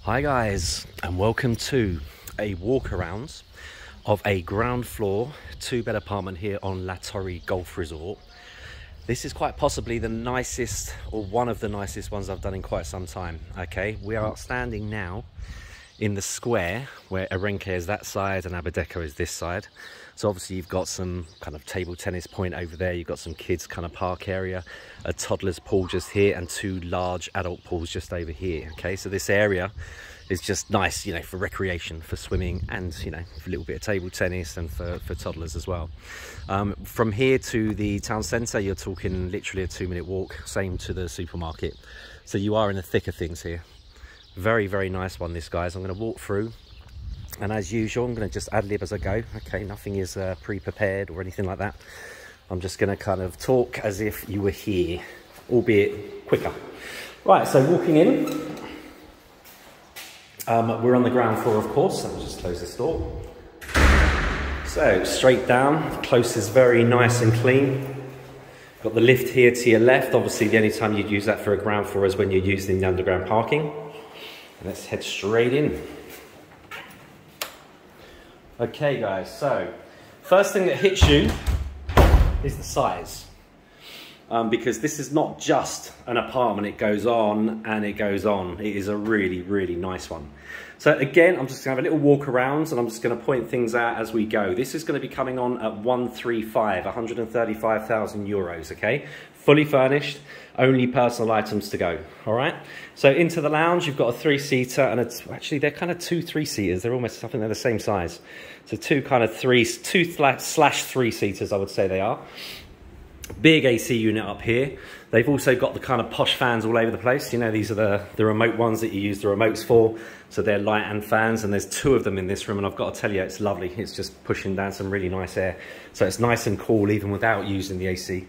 Hi guys, and welcome to a walk around of a ground floor 2-bed apartment here on La Torre Golf Resort. This is quite possibly the nicest, or one of the nicest ones I've done in quite some time. Okay, we are standing now in the square where Arenque is that side and Abadeco is this side. So obviously you've got some kind of table tennis point over there, you've got some kids kind of park area, a toddler's pool just here, and 2 large adult pools just over here. Okay, so this area is just nice, you know, for recreation, for swimming, and, you know, for a little bit of table tennis and for toddlers as well. From here to the town centre, you're talking literally a 2-minute walk, same to the supermarket. So you are in the thick of things here. Very, very nice one, this, guys. I'm going to walk through, and as usual, I'm going to just ad-lib as I go. Okay, nothing is pre-prepared or anything like that. I'm just going to kind of talk as if you were here, albeit quicker. Right, so walking in, we're on the ground floor, of course. Let me just close this door. So straight down, close is very nice and clean. Got the lift here to your left. Obviously, the only time you'd use that for a ground floor is when you're using the underground parking. Let's head straight in. Okay guys, so first thing that hits you is the size. Because this is not just an apartment, it goes on and it goes on. It is a really, really nice one. So again, I'm just gonna have a little walk around and I'm just gonna point things out as we go. This is gonna be coming on at 135,000 euros, okay? Fully furnished, only personal items to go, all right? So into the lounge, you've got a 3-seater, and it's actually, they're kind of 2 3-seaters. They're almost, I think they're the same size. So 2 slash 3-seaters, I would say they are. Big AC unit up here. They've also got the kind of posh fans all over the place. You know, these are the remote ones that you use the remotes for. So they're light and fans, and there's 2 of them in this room, and I've got to tell you, it's lovely. It's just pushing down some really nice air. So it's nice and cool even without using the AC.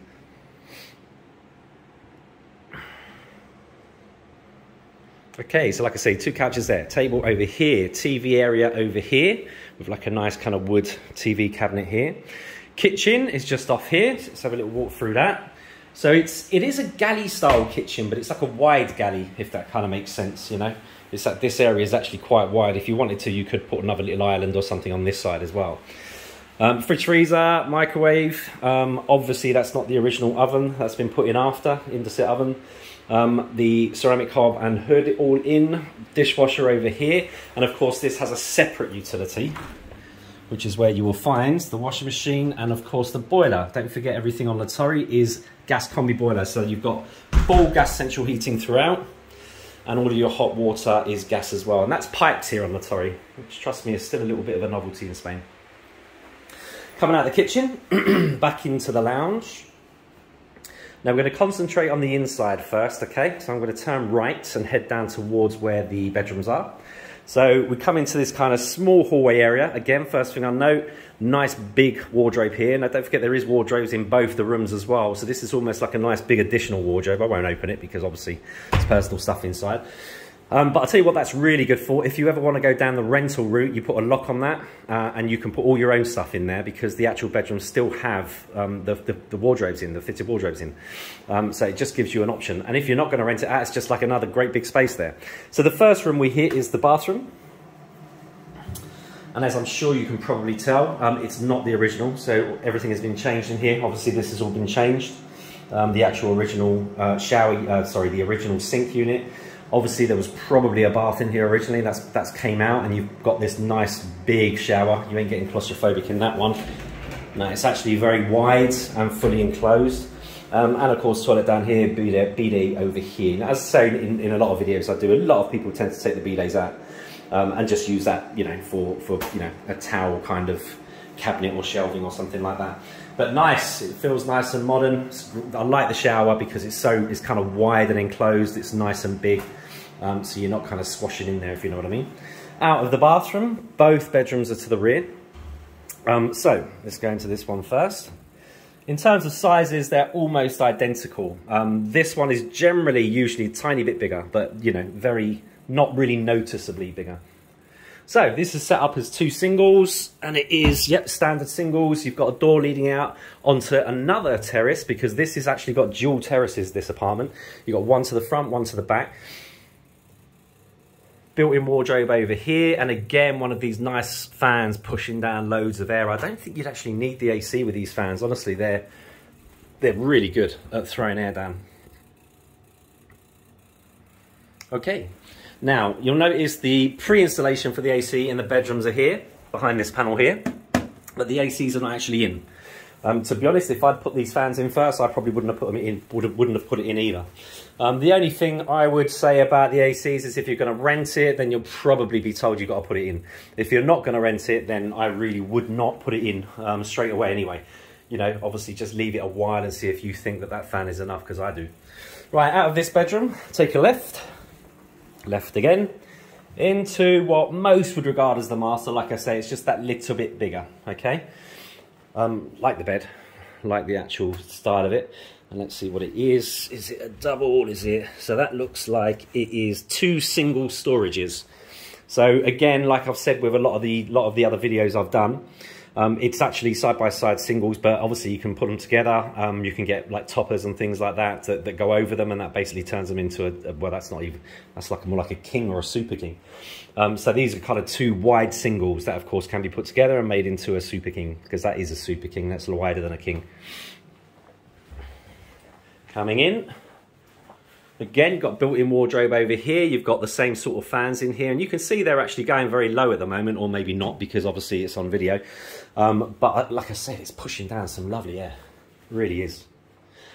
Okay, so like I say, 2 couches there, table over here, TV area over here, with like a nice kind of wood TV cabinet here. Kitchen is just off here, so let's have a little walk through that. So it is a galley style kitchen, but it's like a wide galley, if that kind of makes sense, you know. It's like this area is actually quite wide. If you wanted to, you could put another little island or something on this side as well. Fridge, freezer, microwave. Obviously that's not the original oven, that's been put in after, Indesit oven. The ceramic hob and hood all in, dishwasher over here, and of course this has a separate utility, which is where you will find the washing machine and of course the boiler. Don't forget, everything on La Torre is gas combi boiler, so you've got full gas central heating throughout, and all of your hot water is gas as well, and that's piped here on La Torre, which, trust me, is still a little bit of a novelty in Spain. Coming out of the kitchen, back into the lounge. Now we're going to concentrate on the inside first, okay? So I'm going to turn right and head down towards where the bedrooms are. So we come into this kind of small hallway area. Again, first thing I'll note, nice big wardrobe here. Now don't forget, there is wardrobes in both the rooms as well. So this is almost like a nice big additional wardrobe. I won't open it because obviously it's personal stuff inside. But I'll tell you what that's really good for. If you ever want to go down the rental route, you put a lock on that and you can put all your own stuff in there, because the actual bedrooms still have the wardrobes in, the fitted wardrobes in. So it just gives you an option. And if you're not going to rent it out, it's just like another great big space there. So the first room we hit is the bathroom. And as I'm sure you can probably tell, it's not the original. So everything has been changed in here. Obviously this has all been changed. The actual original the original sink unit. Obviously there was probably a bath in here originally, that's came out, and you've got this nice big shower. You ain't getting claustrophobic in that one. No, it's actually very wide and fully enclosed. And of course toilet down here, bidet over here. Now, as I say in a lot of videos I do, a lot of people tend to take the bidets out and just use that, you know, for you know, a towel kind of cabinet or shelving or something like that. But nice, it feels nice and modern. I like the shower because it's kind of wide and enclosed. It's nice and big, so you're not kind of squashing in there, if you know what I mean. Out of the bathroom, both bedrooms are to the rear. So let's go into this one first. In terms of sizes, they're almost identical. This one is generally usually a tiny bit bigger, but you know, not really noticeably bigger. So this is set up as 2 singles, and it is, yep, standard singles. You've got a door leading out onto another terrace, because this has actually got dual terraces, this apartment. You've got one to the front, one to the back. built-in wardrobe over here, and again, one of these nice fans pushing down loads of air. I don't think you'd actually need the AC with these fans. Honestly, they're really good at throwing air down. Okay, now you'll notice the pre-installation for the AC in the bedrooms are here, behind this panel here, but the ACs are not actually in. To be honest, if I'd put these fans in first, I probably wouldn't have put them in, wouldn't have put it in either. The only thing I would say about the ACs is if you're going to rent it, then you'll probably be told you've got to put it in. If you're not going to rent it, then I really would not put it in straight away anyway. You know, obviously just leave it a while and see if you think that that fan is enough, because I do. Right, out of this bedroom, take a left, left again, into what most would regard as the master. Like I say, it's just that little bit bigger, okay? Like the bed, like the actual style of it. And let's see what it is. Is it a double? Is it? So that looks like it is 2 single storages. So again, like I've said with a lot of the other videos I've done, it's actually side-by-side singles, but obviously you can put them together. You can get like toppers and things like that that go over them, and that basically turns them into a well, that's not even, that's like more like a king or a super king. So these are kind of 2 wide singles that of course can be put together and made into a super king, because that is a super king. That's wider than a king. Coming in, again, you've got built-in wardrobe over here. You've got the same sort of fans in here, and you can see they're actually going very low at the moment, or maybe not, because obviously it's on video. But like I said, it's pushing down some lovely air. It really is.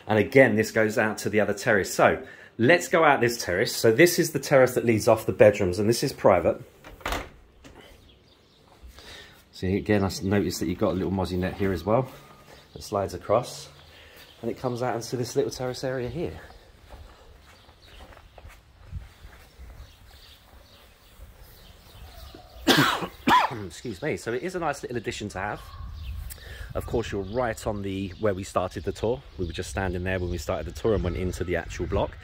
And again, this goes out to the other terrace. So let's go out this terrace. So this is the terrace that leads off the bedrooms, and this is private. So again, I noticed that you've got a little mozzie net here as well that slides across, and it comes out into this little terrace area here. Excuse me. So it is a nice little addition to have. Of course, you're right on where we started the tour. We were just standing there when we started the tour and went into the actual block.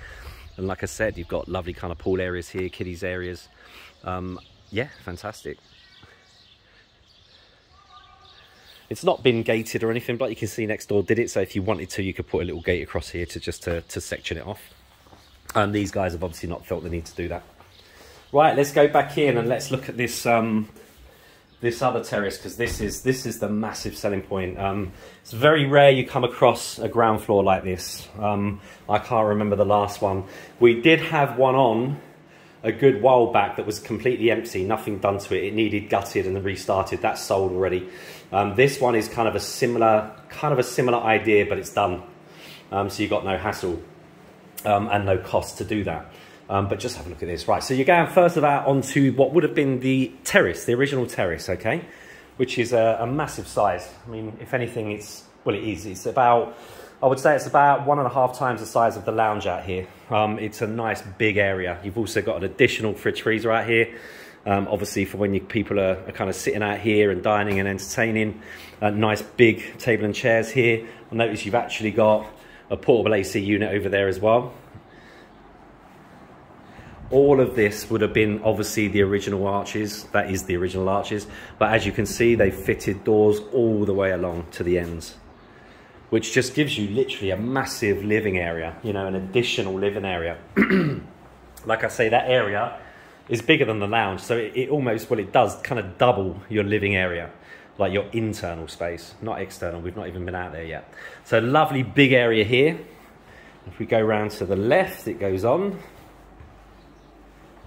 And like I said, you've got lovely kind of pool areas here, kiddies areas. Yeah, fantastic. It's not been gated or anything, but you can see next door did it. So if you wanted to, you could put a little gate across here to section it off. And these guys have obviously not felt the need to do that. Right, let's go back in and let's look at this this other terrace, because this is the massive selling point. It's very rare you come across a ground floor like this. I can't remember the last one. We did have one on a good while back that was completely empty, nothing done to it. It needed gutted and restarted. That's sold already. This one is kind of a similar idea, but it's done. So you've got no hassle and no cost to do that. But just have a look at this. Right, so you're going first of all onto what would have been the terrace, the original terrace, okay? Which is a massive size. I mean, if anything, it's about, I would say it's about 1.5 times the size of the lounge out here. It's a nice big area. You've also got an additional fridge freezer out here. Obviously for when people are kind of sitting out here and dining and entertaining. Nice big table and chairs here. I notice you've actually got a portable AC unit over there as well. All of this would have been obviously the original arches. That is the original arches. But as you can see, they've fitted doors all the way along to the ends, which just gives you literally a massive living area, you know, an additional living area. Like I say, that area is bigger than the lounge. So it almost, well, it does kind of double your living area, like your internal space, not external. We've not even been out there yet. So lovely big area here. If we go round to the left, it goes on.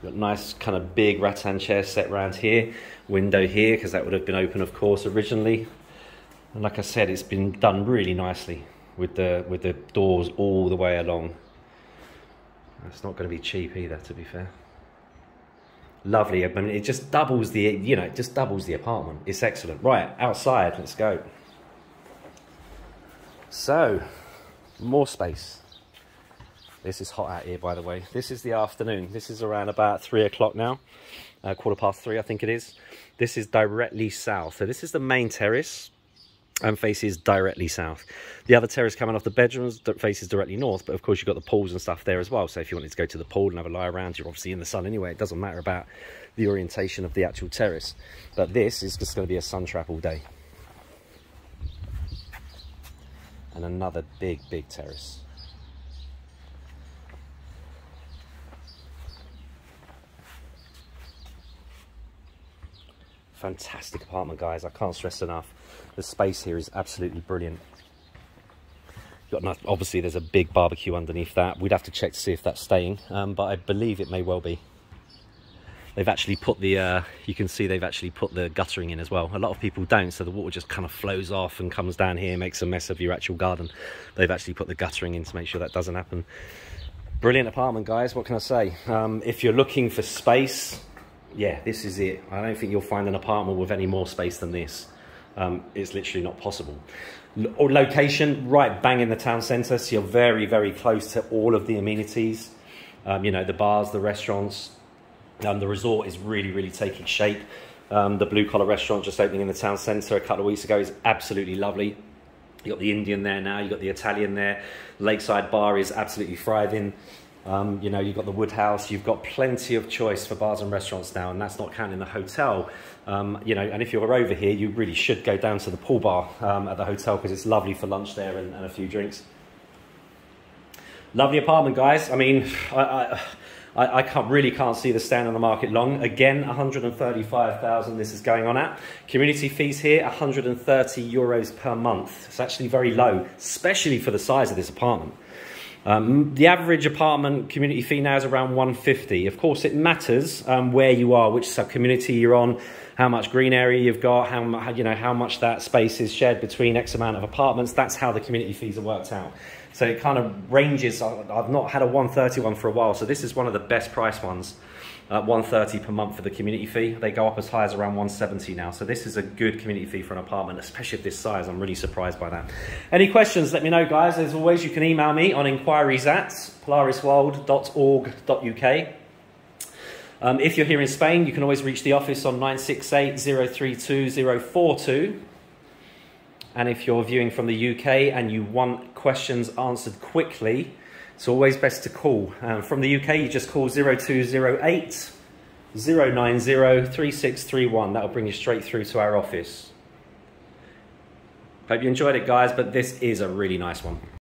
Got nice kind of big rattan chair set round here, window here, because that would have been open, of course, originally. And like I said, it's been done really nicely with the doors all the way along. It's not going to be cheap either, to be fair. Lovely. I mean, it just doubles the, you know, it just doubles the apartment. It's excellent. Right, outside, let's go. So, more space. This is hot out here, by the way. This is the afternoon. This is around about 3 o'clock now. 3:15, I think it is. This is directly south. So this is the main terrace and faces directly south. The other terrace coming off the bedrooms that faces directly north, but of course you've got the pools and stuff there as well. So if you wanted to go to the pool and have a lie around, you're obviously in the sun anyway. It doesn't matter about the orientation of the actual terrace. But this is just going to be a sun trap all day. And another big, big terrace. Fantastic apartment, guys. I can't stress enough. The space here is absolutely brilliant. Obviously, there's a big barbecue underneath that. We'd have to check to see if that's staying, but I believe it may well be. They've actually put the, you can see they've actually put the guttering in as well. A lot of people don't, so the water just kind of flows off and comes down here, makes a mess of your actual garden. They've actually put the guttering in to make sure that doesn't happen. Brilliant apartment, guys. What can I say? If you're looking for space, yeah, this is it. I don't think you'll find an apartment with any more space than this. It's literally not possible. Location, right bang in the town centre, so you're very, very close to all of the amenities. You know, the bars, the restaurants. The resort is really, really taking shape. The blue collar restaurant just opening in the town centre a couple of weeks ago is absolutely lovely. You've got the Indian there now, you've got the Italian there. Lakeside bar is absolutely thriving. You know, you've got the Woodhouse, you've got plenty of choice for bars and restaurants now, and that's not counting the hotel. You know, and if you're over here, you really should go down to the pool bar at the hotel, because it's lovely for lunch there and a few drinks. Lovely apartment, guys. I mean, I can't see this staying on the market long. Again, 135,000 this is going on at. Community fees here, 130 euros per month. It's actually very low, especially for the size of this apartment. The average apartment community fee now is around 150. Of course, it matters where you are, which sub-community you're on, how much green area you've got, how much that space is shared between X amount of apartments. That's how the community fees are worked out. So it kind of ranges. I've not had a 130 one for a while, so this is one of the best price ones. 130 per month for the community fee. They go up as high as around 170 now. So this is a good community fee for an apartment, especially of this size. I'm really surprised by that. Any questions, let me know, guys. As always, you can email me on inquiries@polarisworld.org.uk. If you're here in Spain, you can always reach the office on 968 032 042. And if you're viewing from the UK and you want questions answered quickly, it's always best to call. From the UK, you just call 0208 090 3631. That'll bring you straight through to our office. Hope you enjoyed it, guys, but this is a really nice one.